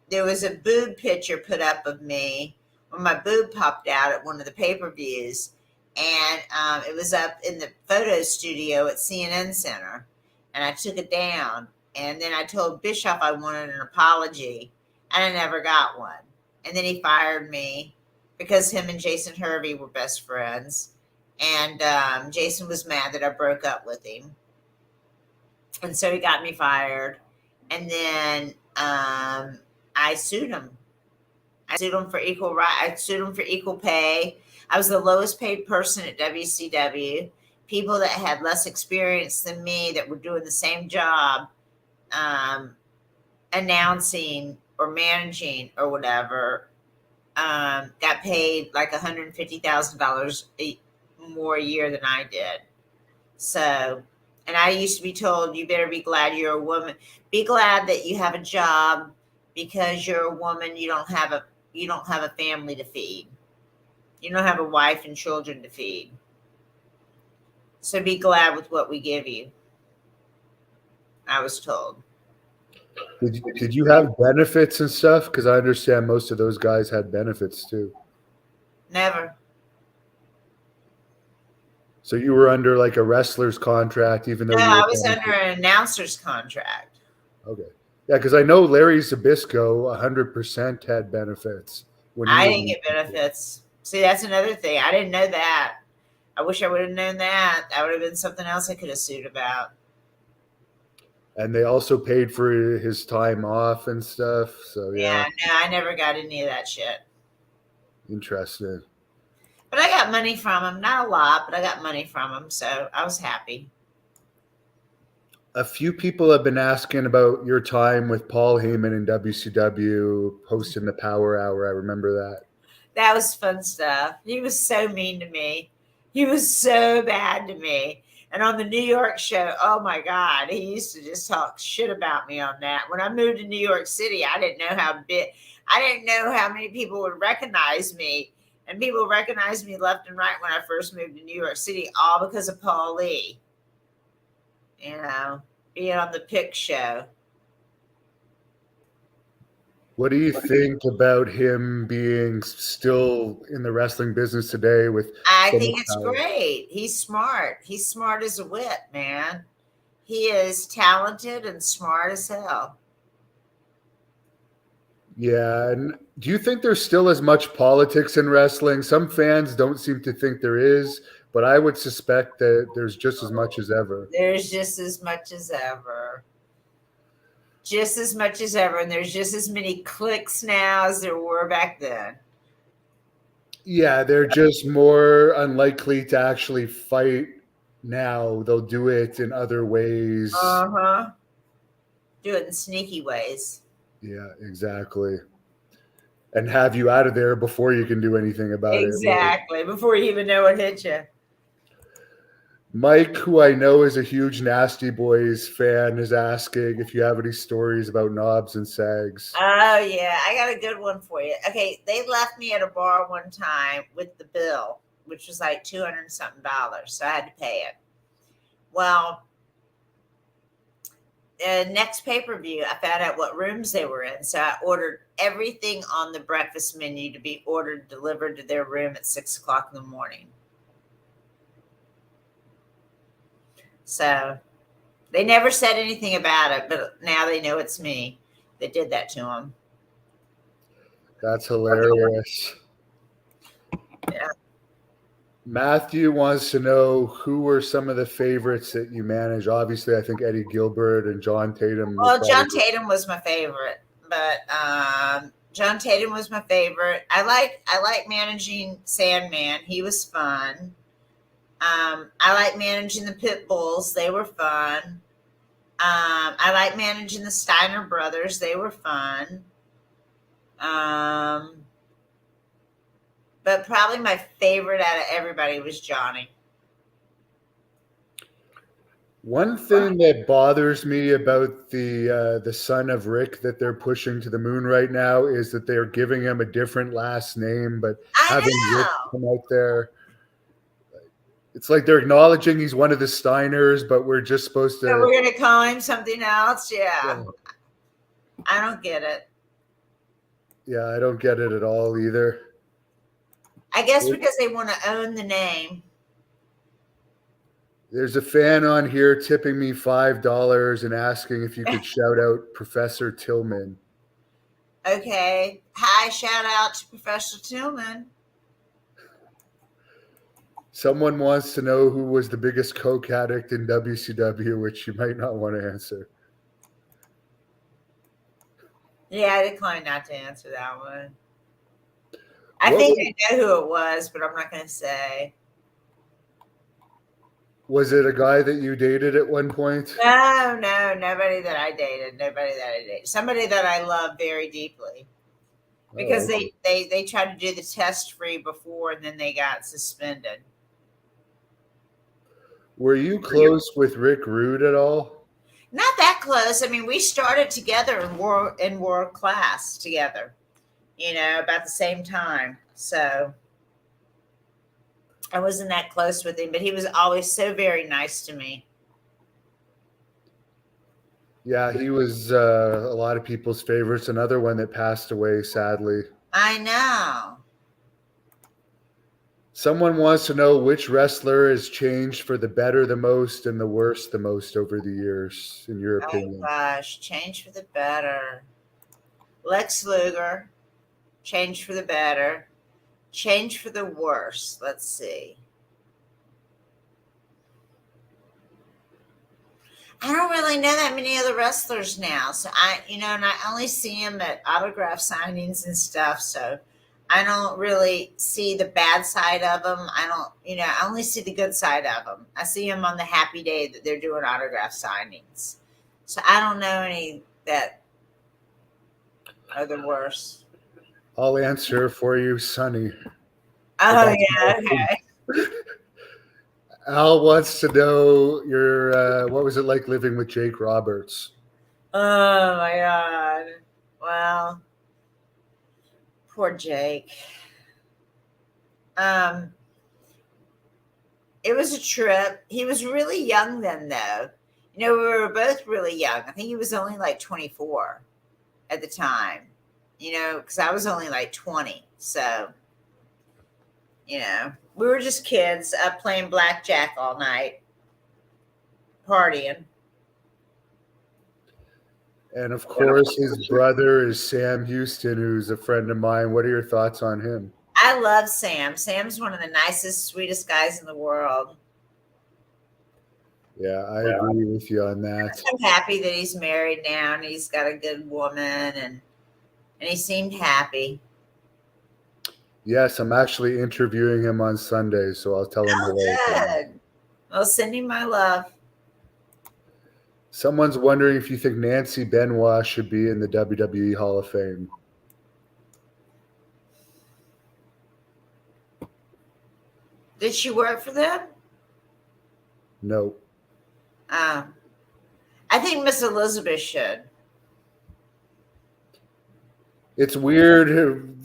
there was a boob picture put up of me when my boob popped out at one of the pay-per-views. And it was up in the photo studio at CNN Center. And I took it down. And then I told Bischoff I wanted an apology. And I never got one. And then he fired me because him and Jason Hervey were best friends. And Jason was mad that I broke up with him. And so he got me fired. And then I sued him. I sued him for equal right. I sued him for equal pay. I was the lowest paid person at WCW. People that had less experience than me that were doing the same job, announcing or managing or whatever, got paid like $150,000 more a year than I did. So, and I used to be told, you better be glad you're a woman. Be glad that you have a job because you're a woman. You don't have a family to feed. You don't have a wife and children to feed. So be glad with what we give you. I was told. Did you have benefits and stuff? Because I understand most of those guys had benefits too. Never. So you were under like a wrestler's contract, even though I was under an announcer's contract. Okay. Yeah, because I know Larry Zbyszko 100% had benefits. I didn't get benefits. See, that's another thing. I didn't know that. I wish I would have known that. That would have been something else I could have sued about. And they also paid for his time off and stuff. So yeah, no, I never got any of that shit. Interesting. But I got money from him. Not a lot, but I got money from him. So I was happy. A few people have been asking about your time with Paul Heyman in WCW, hosting the Power Hour. I remember that. That was fun stuff. He was so mean to me. He was so bad to me. And on the New York show, oh my God, he used to just talk shit about me on that. When I moved to New York City, I didn't know how many people would recognize me. And people recognized me left and right when I first moved to New York City, all because of Paul Lee. Being on the Pick show. What do you think about him being still in the wrestling business today? I think it's great. He's smart. He's smart as a whip, man. He is talented and smart as hell. Yeah. And do you think there's still as much politics in wrestling? Some fans don't seem to think there is, but I would suspect that there's just as much as ever. There's just as much as ever. Just as much as ever. And there's just as many cliques now as there were back then. Yeah, they're just more unlikely to actually fight now. They'll do it in other ways. Uh-huh. Do it in sneaky ways. Yeah, exactly. And have you out of there before you can do anything about it. Exactly. Before you even know what hit you. Mike, who I know is a huge Nasty Boys fan, is asking if you have any stories about knobs and sags. Oh, yeah. I got a good one for you. Okay. They left me at a bar one time with the bill, which was like $200 and something. So I had to pay it. Well, the next pay-per-view, I found out what rooms they were in. So I ordered everything on the breakfast menu to be delivered to their room at 6:00 in the morning. So they never said anything about it, but now they know it's me that did that to them. That's hilarious. Yeah. Matthew wants to know who were some of the favorites that you managed. Obviously, I think Eddie Gilbert and John Tatum were Well, John probably. Tatum was my favorite, but John Tatum was my favorite. I like managing Sandman. He was fun. I like managing the Pit Bulls. They were fun. I like managing the Steiner brothers. They were fun. But probably my favorite out of everybody was Johnny. One thing that bothers me about the son of Rick that they're pushing to the moon right now is that they're giving him a different last name, but I having Rick know. come out there, it's like they're acknowledging he's one of the Steiners, but we're just supposed So to. we're gonna call him something else. Yeah. Yeah, I don't get it. yeah, I don't get it at all either. I guess because they want to own the name. There's a fan on here tipping me $5 and asking if you could shout out Professor Tillman. Okay. Hi, shout out to Professor Tillman. Someone wants to know who was the biggest coke addict in WCW, which you might not want to answer. Yeah, I declined not to answer that one. I think I know who it was, but I'm not going to say. Was it a guy that you dated at one point? No, nobody that I dated. Somebody that I love very deeply. Because they tried to do the test free before and then they got suspended. Were you close with Rick Rude at all? Not that close. I mean, we started together in world class together, about the same time. So I wasn't that close with him, but he was always so very nice to me. Yeah, he was a lot of people's favorites. Another one that passed away, sadly. I know. Someone wants to know which wrestler has changed for the better the most and the worse the most over the years, in your opinion. Oh, gosh. Change for the better. Lex Luger. Change for the better. Change for the worse. Let's see. I don't really know that many other wrestlers now. So and I only see them at autograph signings and stuff. So I don't really see the bad side of them. I only see the good side of them. I see them on the happy day that they're doing autograph signings. So I don't know any that are the worst. I'll answer for you, Sonny. Oh, yeah, okay. Al wants to know what was it like living with Jake Roberts? Oh, my God. Well, poor Jake. It was a trip. He was really young then, though. We were both really young. I think he was only like 24 at the time, because I was only like 20. So, we were just kids up playing blackjack all night, partying. And of course, his brother is Sam Houston, who's a friend of mine. What are your thoughts on him? I love Sam. Sam's one of the nicest, sweetest guys in the world. Yeah, I agree with you on that. I'm happy that he's married now and he's got a good woman and he seemed happy. Yes, I'm actually interviewing him on Sunday, so I'll tell him hello. Good. Well, send him my love. Someone's wondering if you think Nancy Benoist should be in the WWE Hall of Fame. Did she work for them? No. I think Miss Elizabeth should. It's weird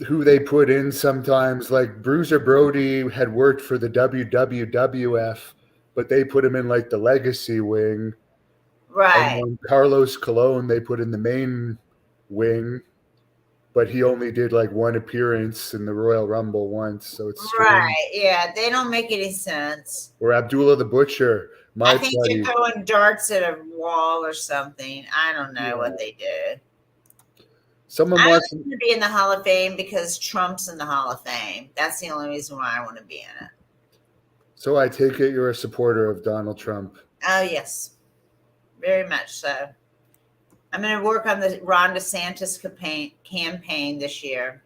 who they put in sometimes. Like Bruiser Brody had worked for the WWF, but they put him in like the legacy wing. Right. And Carlos Colon, they put in the main wing, but he only did like one appearance in the Royal Rumble once. So it's strange. Right. Yeah, they don't make any sense. Or Abdullah the Butcher. I think they're throwing darts at a wall or something. I don't know what they do. Someone I wants want to be in the Hall of Fame because Trump's in the Hall of Fame. That's the only reason why I want to be in it. So I take it you're a supporter of Donald Trump. Oh, yes. Very much so. I'm going to work on the Ron DeSantis campaign this year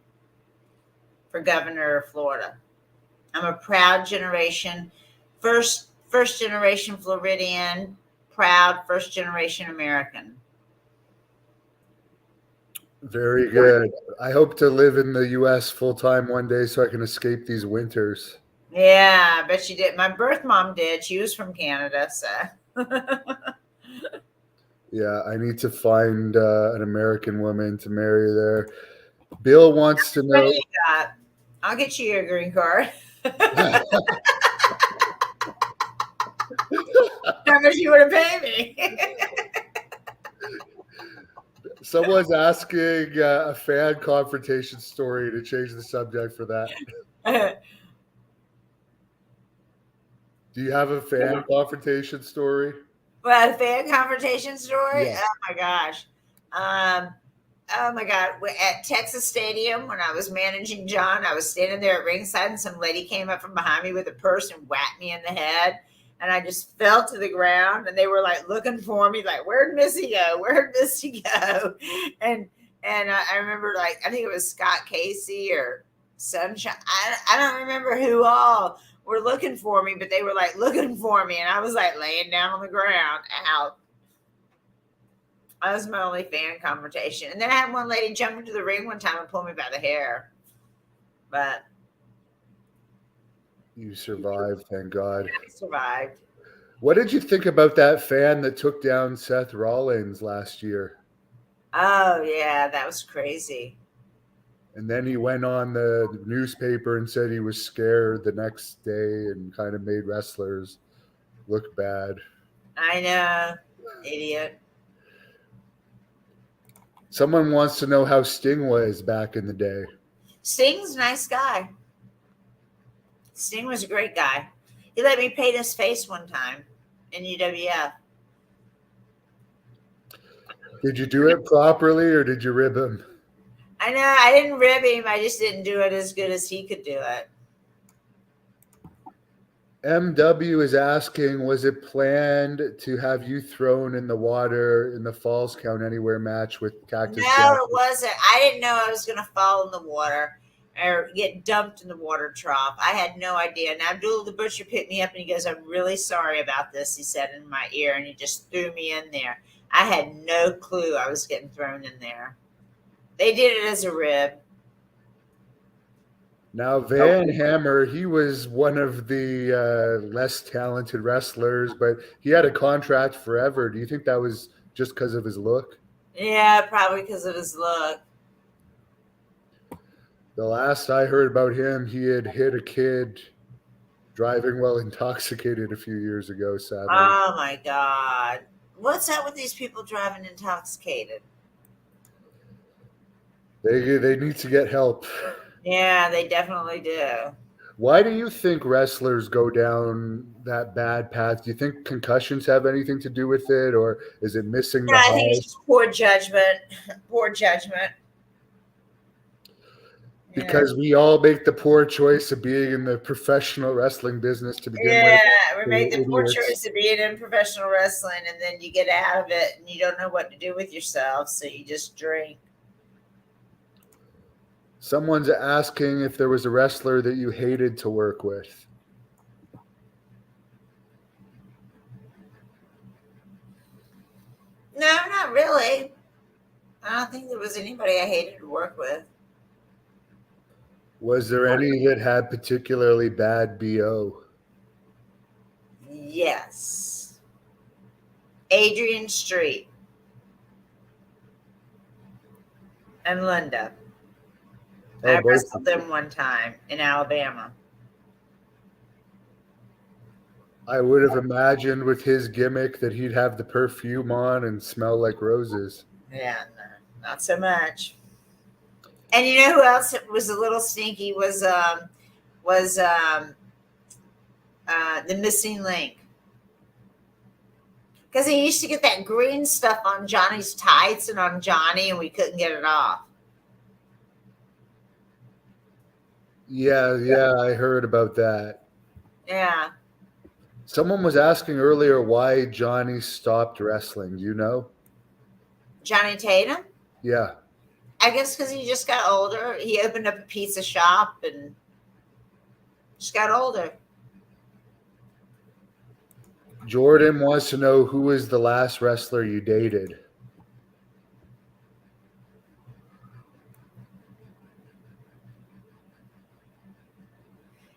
for governor of Florida. I'm a proud first generation Floridian, proud first generation American. Very good. I hope to live in the U.S. full time one day so I can escape these winters. Yeah, I bet she did. My birth mom did. She was from Canada, so. Yeah, I need to find an American woman to marry there. Bill wants to know. What do you got? I'll get you your green card. How much you want to pay me? Someone's asking a fan confrontation story to change the subject for that. Do you have a fan confrontation story? Well, a fan confrontation story? Yeah. Oh my gosh. Oh my God. At Texas Stadium, when I was managing John, I was standing there at ringside and some lady came up from behind me with a purse and whacked me in the head. And I just fell to the ground and they were like looking for me, like, where'd Missy go? Where'd Missy go? And I remember, like, I think it was Scott Casey or Sunshine. I don't remember who all were looking for me, but they were like looking for me. And I was like laying down on the ground out. That was my only fan confrontation. And then I had one lady jump into the ring one time and pull me by the hair. But you survived, thank God. I survived. What did you think about that fan that took down Seth Rollins last year? Oh, yeah, that was crazy. And then he went on the newspaper and said he was scared the next day and kind of made wrestlers look bad. I know. Idiot. Someone wants to know how Sting was back in the day. Sting's a nice guy. Sting was a great guy. He let me paint his face one time in UWF. Did you do it properly or did you rib him? I know. I didn't rib him. I just didn't do it as good as he could do it. MW is asking, was it planned to have you thrown in the water in the Falls Count Anywhere match with Cactus No, Jack? it wasn't. I didn't know I was going to fall in the water or get dumped in the water trough. I had no idea. And Abdul the Butcher picked me up and he goes, I'm really sorry about this, he said in my ear. And he just threw me in there. I had no clue I was getting thrown in there. They did it as a rib. Now, Van Hammer, he was one of the less talented wrestlers, but he had a contract forever. Do you think that was just because of his look? Yeah, probably because of his look. The last I heard about him, he had hit a kid driving while intoxicated a few years ago, sadly. Oh, my God. What's up with these people driving intoxicated? They need to get help. Yeah, they definitely do. Why do you think wrestlers go down that bad path? Do you think concussions have anything to do with it, or is it missing the I think it's just poor judgment. Poor judgment. Because we all make the poor choice of being in the professional wrestling business to begin with. Yeah, we make the poor choice of being in professional wrestling, and then you get out of it, and you don't know what to do with yourself, so you just drink. Someone's asking if there was a wrestler that you hated to work with. No, not really. I don't think there was anybody I hated to work with. Was there any that had particularly bad BO? Yes. Adrian Street and Linda. I wrestled them one time in Alabama. I would have imagined with his gimmick that he'd have the perfume on and smell like roses. Yeah, no, not so much. And you know who else was a little stinky was the missing link. Because he used to get that green stuff on Johnny's tights and on Johnny, and we couldn't get it off. Yeah, I heard about that. Yeah. Someone was asking earlier why Johnny stopped wrestling. Do you know? Johnny Tatum? Yeah. I guess because he just got older. He opened up a pizza shop and just got older. Jordan wants to know who was the last wrestler you dated.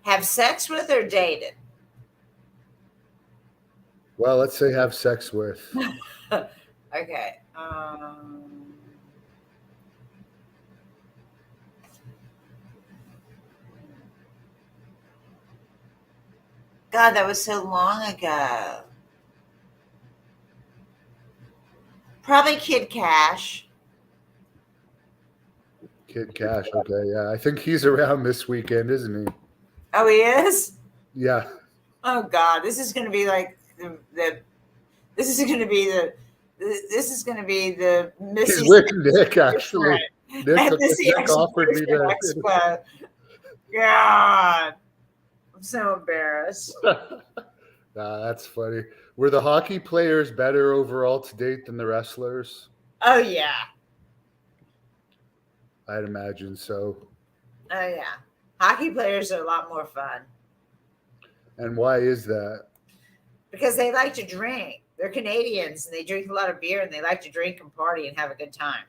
Have sex with or dated? Well, let's say have sex with. Okay. God, that was so long ago. Probably Kid Cash. Kid Cash. Okay, yeah. I think he's around this weekend, isn't he? Oh, he is? Yeah. Oh God, this is going to be like this is going to be the He's Missy with Nick, actually. and Missy Nick offered me to. Expo. God, I'm so embarrassed. Nah, that's funny. Were the hockey players better overall to date than the wrestlers? Oh yeah, I'd imagine so. oh yeah. Hockey players are a lot more fun And why is that? because they like to drink. They're Canadians and they drink a lot of beer and they like to drink and party and have a good time.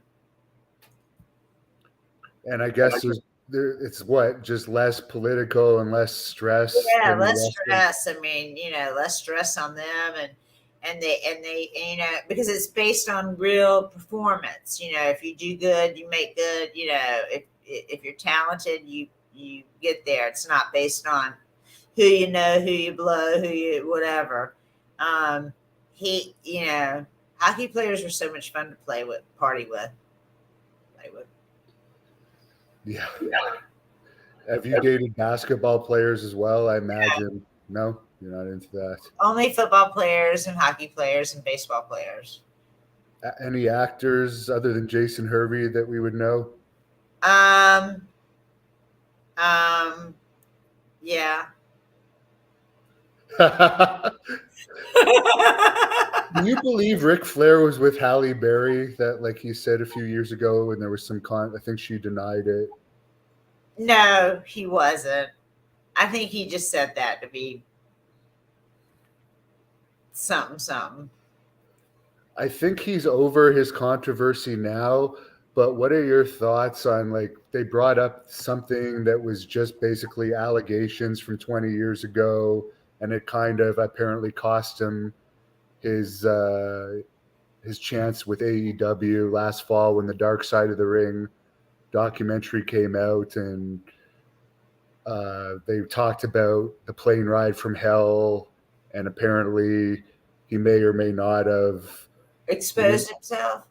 And I guess it's what, just less political and less stress. Yeah, less stress. I mean, less stress on them and they because it's based on real performance. If you do good, you make good. If you're talented, you get there. It's not based on who you know, who you blow, who you whatever. Hockey players are so much fun to play with. Yeah. Have you dated basketball players as well? I imagine. No, you're not into that. Only football players and hockey players and baseball players. Any actors other than Jason Hervey that we would know? Yeah. Do you believe Ric Flair was with Halle Berry? That, like he said a few years ago, and there was some I think she denied it. No, he wasn't. I think he just said that to be something. I think he's over his controversy now, but what are your thoughts on, like, they brought up something that was just basically allegations from 20 years ago, and it kind of apparently cost him his chance with AEW last fall when the Dark Side of the Ring documentary came out, and they talked about the plane ride from hell, and apparently he may or may not have exposed himself.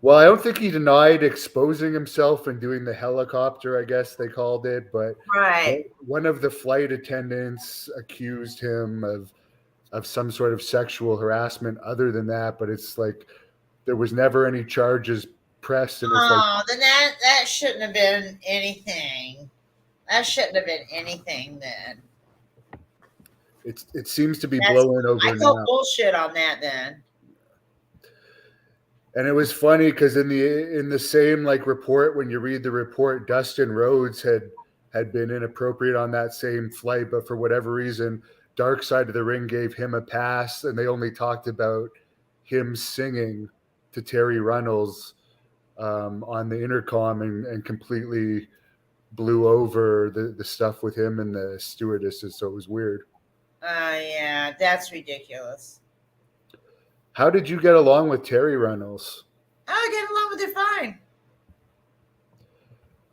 Well, I don't think he denied exposing himself and doing the helicopter, I guess they called it, but right. One of the flight attendants accused him of some sort of sexual harassment other than that, but it's like there was never any charges pressed. And then that shouldn't have been anything. That shouldn't have been anything then. It seems to be blowing over now. I call bullshit on that then. And it was funny because in the same report, when you read the report, Dustin Rhodes had been inappropriate on that same flight, but for whatever reason, Dark Side of the Ring gave him a pass, and they only talked about him singing to Terry Runnels on the intercom and completely blew over the stuff with him and the stewardesses. So it was weird. Yeah, that's ridiculous. How did you get along with Terry Runnels? I get along with her fine.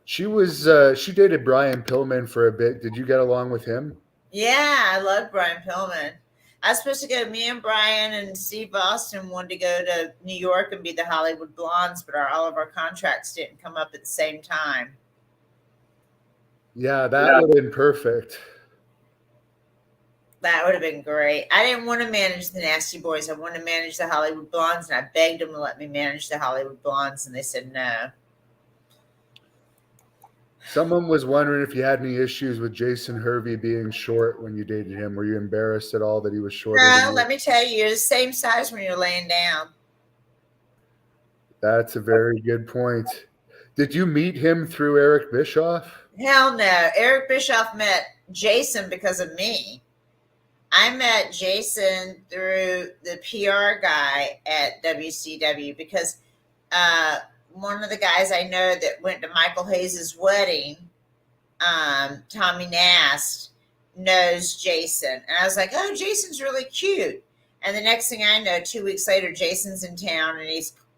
She dated Brian Pillman for a bit. Did you get along with him? Yeah, I love Brian Pillman. I was supposed to go. Me and Brian and Steve Austin wanted to go to New York and be the Hollywood Blondes, but all of our contracts didn't come up at the same time. Yeah, that would have been perfect. That would have been great. I didn't want to manage the Nasty Boys. I wanted to manage the Hollywood Blondes, and I begged them to let me manage the Hollywood Blondes, and they said no. Someone was wondering if you had any issues with Jason Hervey being short when you dated him. Were you embarrassed at all that he was shorter than No, you? let me tell you, you're the same size when you're laying down. That's a very good point. Did you meet him through Eric Bischoff? Hell no. Eric Bischoff met Jason because of me. I met Jason through the PR guy at WCW because one of the guys I know that went to Michael Hayes' wedding, Tommy Nast, knows Jason. And I was like, oh, Jason's really cute. And the next thing I know, 2 weeks later, Jason's in town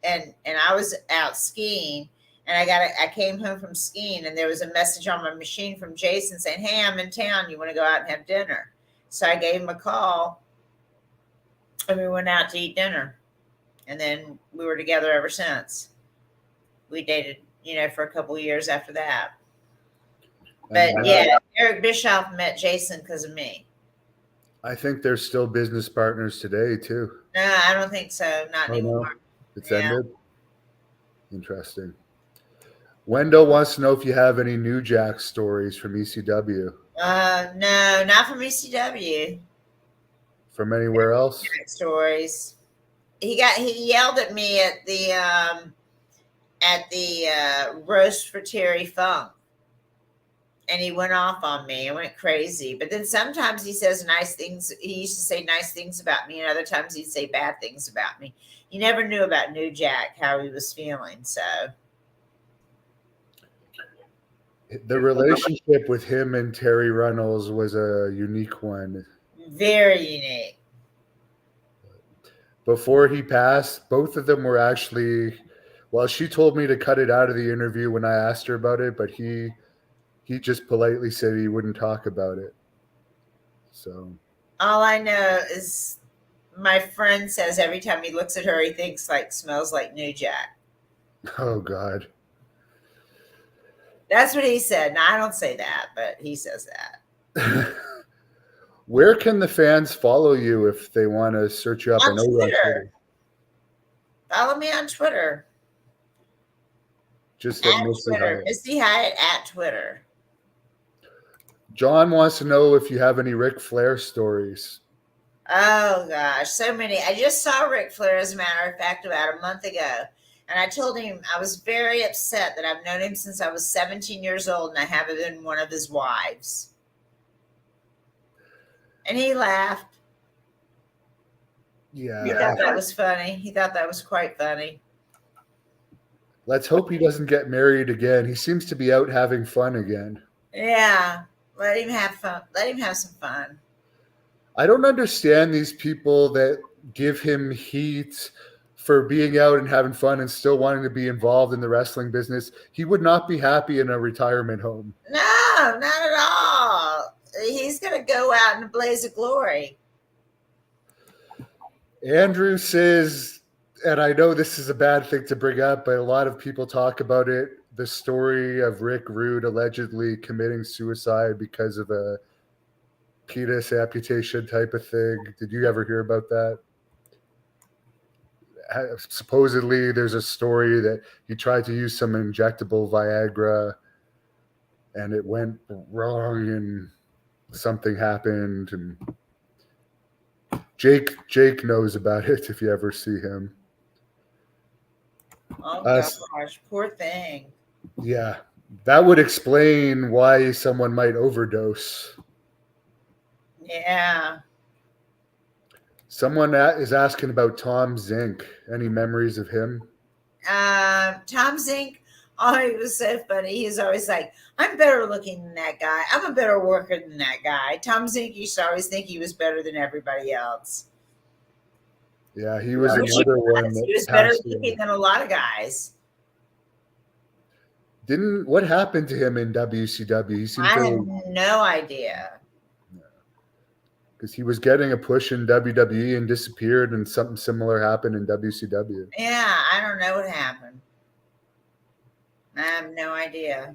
and I was out skiing. And I came home from skiing and there was a message on my machine from Jason saying, hey, I'm in town. You want to go out and have dinner? So I gave him a call and we went out to eat dinner. And then we were together ever since. We dated, for a couple of years after that. But yeah, Eric Bischoff met Jason because of me. I think they're still business partners today, too. No, I don't think so. Not anymore. No. It's ended? Interesting. Wendell wants to know if you have any New Jack stories from ECW. No, not from ECW. From anywhere else? Stories. He yelled at me at the roast for Terry Funk, and he went off on me. I went crazy. But then sometimes he says nice things. He used to say nice things about me, and other times he'd say bad things about me. You never knew about New Jack, how he was feeling. So the relationship with him and Terry Runnels was a unique one. Very unique. Before he passed, both of them were actually, well, she told me to cut it out of the interview when I asked her about it, but he just politely said he wouldn't talk about it. So all I know is my friend says every time he looks at her, he thinks smells like New Jack. Oh God. That's what he said. Now I don't say that, but he says that. Where can the fans follow you if they want to search you up? On Twitter. Follow me on Twitter. Just at Missy Hyatt. Missy Hyatt at Twitter. John wants to know if you have any Ric Flair stories. Oh gosh, so many. I just saw Ric Flair, as a matter of fact, about a month ago. And I told him I was very upset that I've known him since I was 17 years old and I haven't been one of his wives. And he laughed. Yeah. He thought that was funny. He thought that was quite funny. Let's hope he doesn't get married again. He seems to be out having fun again. Yeah. Let him have fun. Let him have some fun. I don't understand these people that give him heat for being out and having fun and still wanting to be involved in the wrestling business. He would not be happy in a retirement home. No, not at all. He's going to go out in a blaze of glory. Andrew says, and I know this is a bad thing to bring up, but a lot of people talk about it, the story of Rick Rude allegedly committing suicide because of a penis amputation type of thing. Did you ever hear about that? Supposedly there's a story that he tried to use some injectable Viagra and it went wrong and something happened, and Jake knows about it if you ever see him. Oh gosh, poor thing. Yeah, that would explain why someone might overdose. Yeah. Someone is asking about Tom Zink. Any memories of him? Tom Zink, oh, he was so funny. He's always like, I'm better looking than that guy. I'm a better worker than that guy. Tom Zink used to always think he was better than everybody else. Yeah, he was another one. He was better looking than a lot of guys. What happened to him in WCW? I have no idea. Because he was getting a push in WWE and disappeared, and something similar happened in WCW. Yeah, I don't know what happened. I have no idea.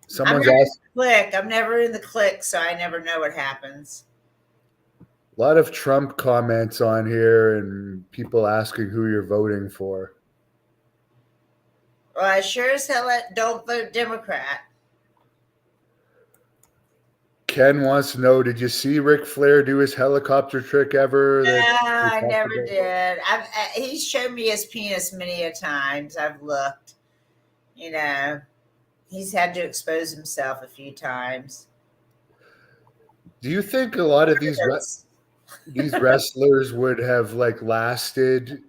Someone's asked. I'm never in the clique, so I never know what happens. A lot of Trump comments on here and people asking who you're voting for. Well, I sure as hell don't vote Democrat. Ken wants to know, did you see Ric Flair do his helicopter trick ever? No, That I never did. He's shown me his penis many a times. I've looked. You know, he's had to expose himself a few times. Do you think a lot of these wrestlers would have like lasted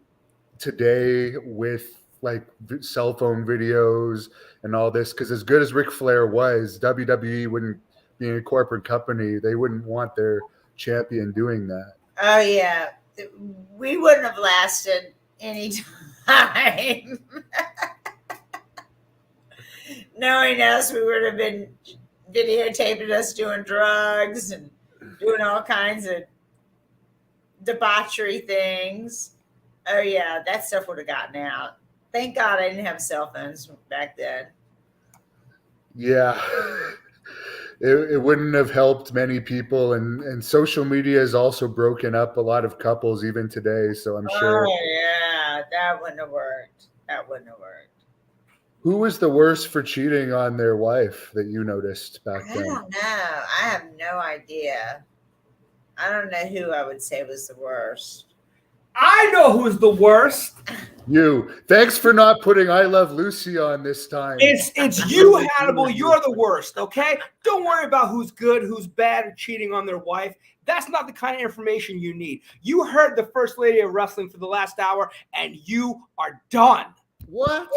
today with like cell phone videos and all this? Because as good as Ric Flair was, WWE wouldn't, being a corporate company, they wouldn't want their champion doing that. Oh yeah, we wouldn't have lasted any time. Knowing us, we would have been videotaping us doing drugs and doing all kinds of debauchery things. Oh yeah, that stuff would have gotten out. Thank God I didn't have cell phones back then. Yeah. It wouldn't have helped many people, and social media has also broken up a lot of couples even today. So I'm sure. Oh yeah, that wouldn't have worked. That wouldn't have worked. Who was the worst for cheating on their wife that you noticed back then? I don't know. I have no idea. I don't know who I would say was the worst. I know who's the worst. You. Thanks for not putting I Love Lucy on this time. It's you, Hannibal. You're the worst, okay? Don't worry about who's good, who's bad, or cheating on their wife. That's not the kind of information you need. You heard the First Lady of Wrestling for the last hour, and you are done. What?